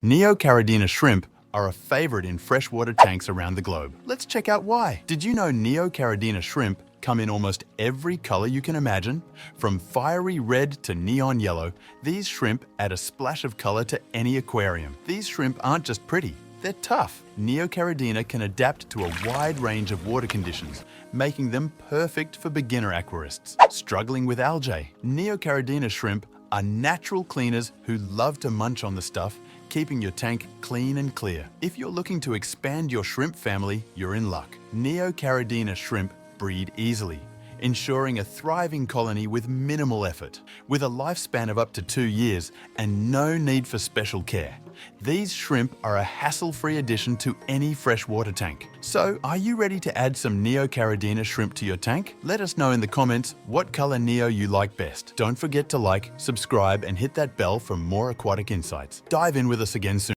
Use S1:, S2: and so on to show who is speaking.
S1: Neocaridina shrimp are a favorite in freshwater tanks around the globe. Let's check out why. Did you know Neocaridina shrimp come in almost every color you can imagine? From fiery red to neon yellow, these shrimp add a splash of color to any aquarium. These shrimp aren't just pretty, they're tough. Neocaridina can adapt to a wide range of water conditions, making them perfect for beginner aquarists. Struggling with algae? Neocaridina shrimp are natural cleaners who love to munch on the stuff, keeping your tank clean and clear. If you're looking to expand your shrimp family, you're in luck. Neocaridina shrimp breed easily, ensuring a thriving colony with minimal effort. With a lifespan of up to 2 years and no need for special care, these shrimp are a hassle-free addition to any freshwater tank. So, are you ready to add some Neocaridina shrimp to your tank? Let us know in the comments what color Neo you like best. Don't forget to like, subscribe, and hit that bell for more aquatic insights. Dive in with us again soon.